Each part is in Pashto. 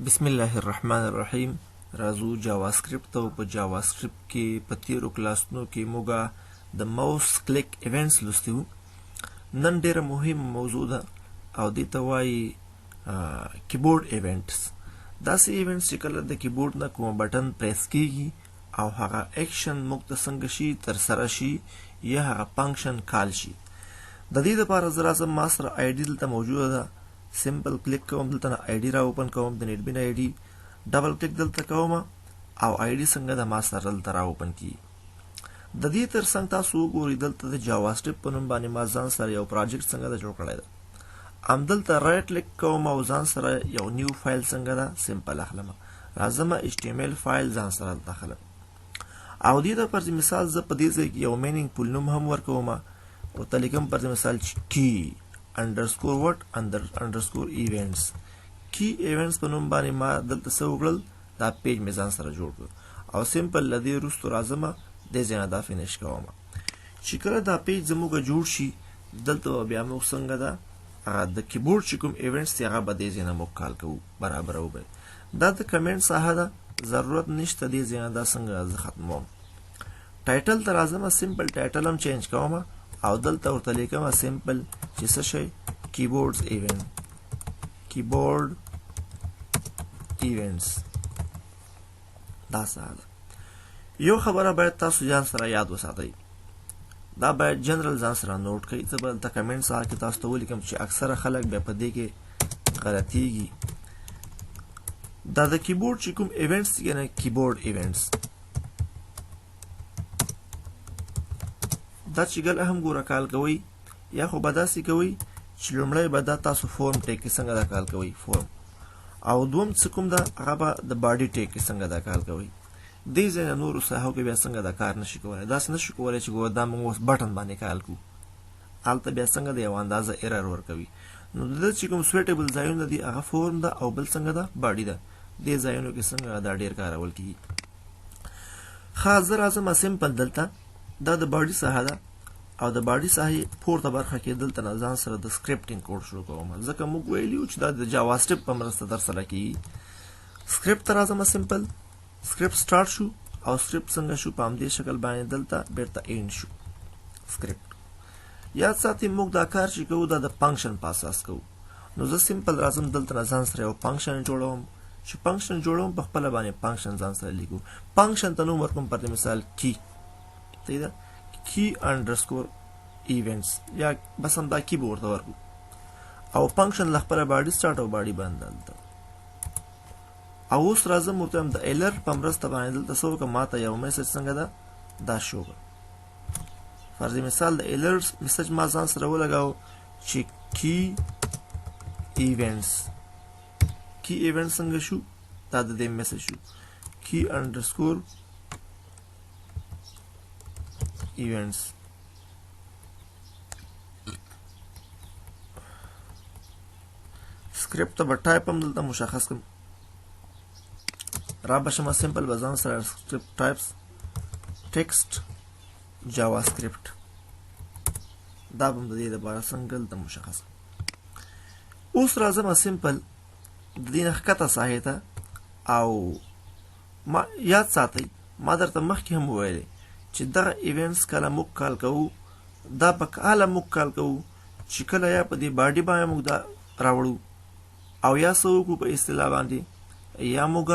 بسم الله الرحمن الرحیم. راځو جاواسکرپټ ته. په جاواسکرپټ کې په تیرو کلاسونو کې موږ د ماوس کلیک ایونټس لوستي وو. نن ډیره مهمه موضوع ده او دې ته وایي کیبورډ ایونټس. داسې ایونټس چې کله د کیبورډ نه کوم بټن پریس کیږي او هغه اکشن موږ ته څنګه شي ترسره شي یا هغه فنکشن کال شي. د دې لپاره زه راځم، ما سره آی ډي دلته موجوده ده. سمپل کلیک کوم، دلته نه آی ډي را اوپن کوم، د نیټبین آی ډي ډبل کلیک دلته کوم او آی ډي څنګه د ما سره دلته را اوپن کیږي. د دې ترڅنګ تاسو وګورئ دلته د جاواسکرپټ په نوم باندې ما ځان سره یو پروجیکټ څنګه د جوړ کړی ده. همدلته رایټ کلیک کوم او ځان سره یو نیو فایل څنګه ده سمپل اخلم. راځم HTML فایل ځان سره داخلم او دې د پر مثال زه په دې ځای کې یو مینینګ فول نوم هم ورکوم او تلیکم پر مثال کی underscore what underscore events. کی ایونټس په نوم باندې ما دلته څه وکړل، دا پیج مې ځان سره جوړ کړ او سمپل له دې وروسته راځم دې ځای نه دا فینش کوم. چې کله دا پیج زموږ جوړ شي دلته بیا موږ څنګه ده د کیبورډ چې کوم ایونټس دی هغه به دې ځای نه موږ کال کوو برابر وبه. دا د کمنټ ساحه ده، ضرورت نشته دې ځای نه دا څنګه زه ختموم. ټایټل ته راځم، سمپل ټایټل هم چینج کوم او دلته ورته لیکم سمپل چې څه شي کیبورډز ایونټ، کیبورډ ایونټس. دا ساده یو خبره باید تاسو ځان سره یاد وساتئ، دا باید جنرال ځان سره نوٹ کړئ. زه به دلته کمنټ سره کې تاسو ته ولیکم چې اکثره خلک بیا په دې کې غلطیږي. دا د کیبورډ چې کوم ایونټس دي نه کیبورډ ایونټس، دا چې ګل هم ګوره کال کوئ یا خو به داسې کوئ چې لومړی به دا تاسو فورم ټیک کې څنګه دا کال کوئ فورم، او دوم څه کوم ده هغه به د باډي ټیک کې څنګه دا کال کوئ. دې ځای نه نورو ساحو کې بیا څنګه دا کار نشي کولی، داسې نشو کولی چې ګوره دا موږ اوس بټن باندې کال کوو، هلته بیا څنګه د یو اندازه ایرر ورکوي. نو د ده چې کوم سویټیبل ځایونه دي هغه فورم ده او بل څنګه ده باډي ده. دې ځایونو کې څنګه دا ډېر کارول کېږي. ښه زه راځم سمپل دلته دا د باډي ساحه ده او د باډي ساحې پورته برخه کې دلته نه ځان سره د سکرپټینګ کوډ شروع کوم، ځکه موږ ویلي وو چې دا د جاواسکرپټ په مرسته ترسره کېږي. سکرپټ ته راځم، سمپل سکرپټ سټارټ شو او سکرپټ څنګه شو په همدې شکل باندې دلته بیرته اینډ شو سکرپټ. یاد ساتئ موږ دا کار چې کوو دا د فنکشن په اساس کوو. نو زه سمپل راځم دلته نه ځان سره یو فنکشن جوړوم، چې فنکشن جوړوم په خپله باندې فنکشن ځان سره لیکو. فنکشن ته نوم ورکوم پر مثال کی، صحیح ده، کی انډرسکور ایونټس یا بس هم دا کی به ورته ورکو او فنکشن له خپله باډي سټارټ او باډي بند دلته. او اوس راځم ورته هم د ایلر په مرسته باندې دلته څه وکړم، ما ته یو میسج څنګه ده دا شو کړه. فرض مثال د ایلر میسج ما ځان سره ولګاو چې کی ایونټس، کی ایونټ څنګه شو دا د دې میسج شو کی انډرسکور ایونټس. سکرپټ ته به ټایپ هم دلته مشخص کړم، را بشم سمپل به ځان سره سکرپټ ټایپس ټیکسټ جاواسکرپټ، دا به هم د دې لپاره څنګه دلته مشخص کړم. اوس راځم سمپل د دې نه ښکته ساحې ته او ما یاد ساتئ ما درته مخکې هم وویلې چې دغه ایونټس کله موږ کال کوو دا په کله موږ کال کوو چې کله یا په دې باډي باندې موږ دا راوړو او یا څه وکړو په اصطلاح باندې یا موږ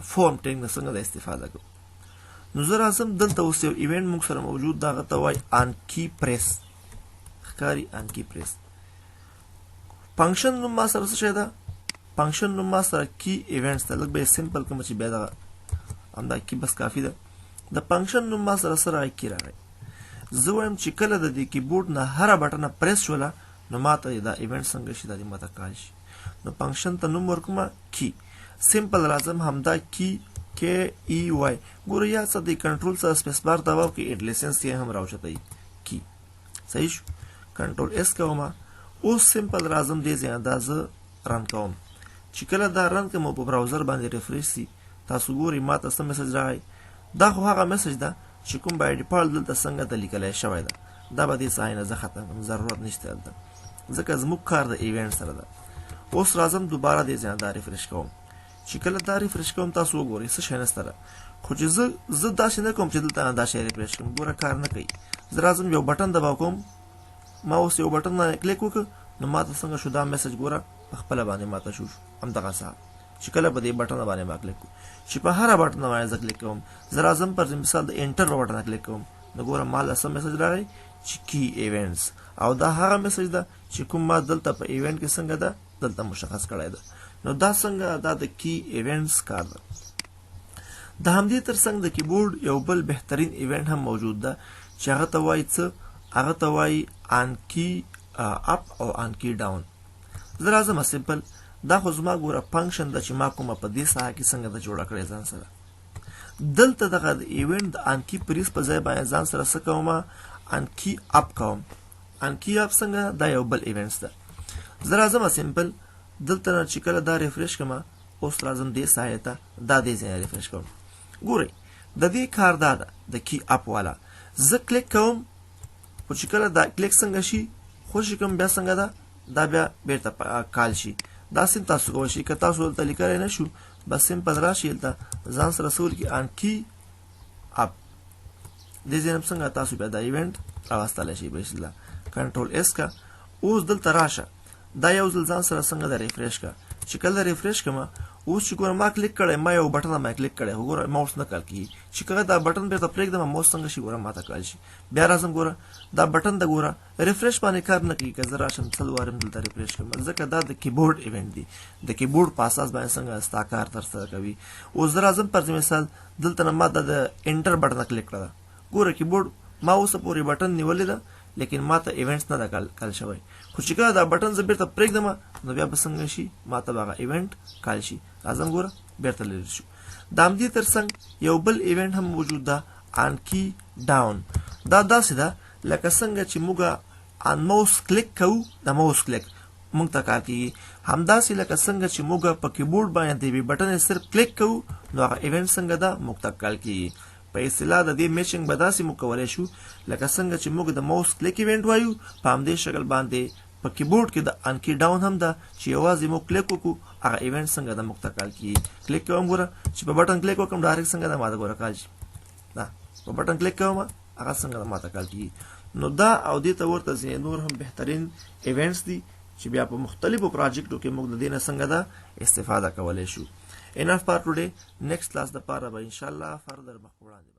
فورم ټیک نه څنګه د استفاده کوو. نو زه راځم دلته اوس یو ایونټ موږ سره موجود دا هغه ته وایي OnKeyPress، ښکاري OnKeyPress. فنکشن نوم ما سره څه شی ده، فنکشن نوم ما سره کی ایونټس ده. لږ به یې سمپل کړم چې بیا دغه همدا کی بس کافي ده. د فنکشن نوم ما سره څه راغی کی راغی. زه وایم چې کله د دې کیبورډ نه هره بټنه پریس شوله نو ما ته دا ایونټ څنګه شي دا دې ما ته کال شي. نو فنکشن ته نوم ورکوم کی. سمپل راځم همدا کی کې ای وای، ګوره یاد ساتئ کنټرول سره سپیس بار دباو کې ایډلیسنس یې هم راوچتئ کی، صحیح شو. کنټرول اس کوم. اوس سمپل راځم دې ځای دا زه رن کوم. چې کله دا رن کوم په براوزر باندې ریفریش سي تاسو ګورئ ما ته څه میسج راغی. دا خو هغه میسج ده چې کوم بای ډیفالت دلته څنګه ته لیکلی شوی ده. دا به دې ساحې نه زه ختم کړم، ضرورت نشته دلته ځکه زموږ کار د ایونټ سره ده. اوس راځم دوباره دې ځای دا ریفریش کوم چې کله دا ریفریش کوم تاسو وګورئ څه شی نشته خو چې زه داسې نه کوم چې دلته دا شی ریفریش کوم ګوره کار نه کوي زه راځم یو بټن دباو کوم ما اوس یو بټن باندې کلیک وکړ نو ماته څنګه شو دا میسج ګوره په خپله باندې ماته شو همدغه څه چې کله په دې بټن باندې ما کلیک کوم چې په هره بټن باندې زه کلیک کوم زه راځم پر مثال د انټر بټن کلیک کوم نو ګوره مال څه میسج راغی چې کی ایونټس او دا هغه میسج ده چې کوم ما دلته په ایونټ کې څنګه ده دلته مشخص کړی ده نو دا څنګه دا د کی ایونټس کار ده د همدې ترڅنګ د کیبورډ یو بل بهترین ایونټ هم موجود ده چې هغه ته وایي څه هغه ته وایي OnKeyUp او OnKeyDown زه راځم سمپل دا خو زما ګوره فنکشن ده چې ما کومه په دې ساحه کې څنګه ده جوړه کړې ځان سره دلته دغه د ایونټ د OnKeyPress په ځای باندې ځان سره څه کوم OnKeyUp کوم OnKeyUp څنګه دا یو بل ایونټس ده زه راځم سمپل دلته نه چې کله دا ریفریش کوم اوس راځم دې ساحه ته دا دې ځای ریفریش کوم ګورئ د دې کار دا ده د کی اپ والا زه کلیک کوم خو چې کله دا کلیک څنګه شي خوشي کوم بیا څنګه ده دا بیا بیرته کال شي دا سیم تاسو کولی شئ که تاسو دلته لیکلی نه شو بس سمپل راشي دلته ځان سره څه ولیکئ OnKeyUp دې ځای نه څنګه تاسو بیا دا ایونټ راوستلی شئ باذن الله کنټرول اس کا اوس دلته راشه دا یو ځل ځان سره څنګه ده ریفریش کا چې کله ریفریش کوم اوس چې ګوره ما کلیک کړی ما یو بټن باندې کلیک کړی خو ګوره ماوس نه کار کېږي چې کله دا بټن بیرته پرېږدم ماوس څنګه شي ګوره ماته کار شي بیا راځم ګوره دا بټن د ګوره ریفریش باندې کار نه کوي که زه راشم څل وارم دلته ریفریش کوم ځکه دا د کیبورډ ایونټ دی د کیبورډ په اساس باندې څنګه ستا کار ترسره کوي اوس زه راځم پر مثال دلته نه ما د انټر بټن کلیک کړه ګوره کیبورډ ما اوسه پورې بټن نیولې ده لیکن ماته ایونټس نه ده کال شوی خو چې کله دا بټن زه بیرته پرېږدم نو بیا به څنګه شي ماته به هغه ایونټ کال شي راځم ګوره بیرته لرې شو د همدې ترڅنګ یو بل ایونټ هم موجود ده OnKeyDown دا داسې ده لکه څنګه چې موږ ان ماوس کلیک کوو د ماوس کلیک موږ ته کار کوي همداسې لکه څنګه چې موږ په کیبورډ باندې د یوې بټن صرف کلیک کوو نو هغه ایونټ څنګه ده موږ ته کال کوي په اصطلاح د دې میچنګ به داسې موږ کولی شو لکه څنګه چې موږ د ماوس کلیک ایونټ وایو په همدې شکل باندې په کیبورډ کې د OnKeyDown هم ده چې یوازې موږ کلیک وکړو هغه ایونټ څنګه ده موږ ته کال کېږي کلیک کوم ګوره چې په بټن کلیک وکړم ډایرکټ څنګه ده ماته ګوره کال شي دا په بټن کلیک کوم هغه څنګه ده ماته کال کېږي نو دا او دې ته ورته ځینې نور هم بهترین ایونټس دي چې بیا په مختلفو پراجیکټو کې موږ د دې نه څنګه ده استفاده کولی شو enough for today next class دپاره به انشاءالله فردر مخ وړاندې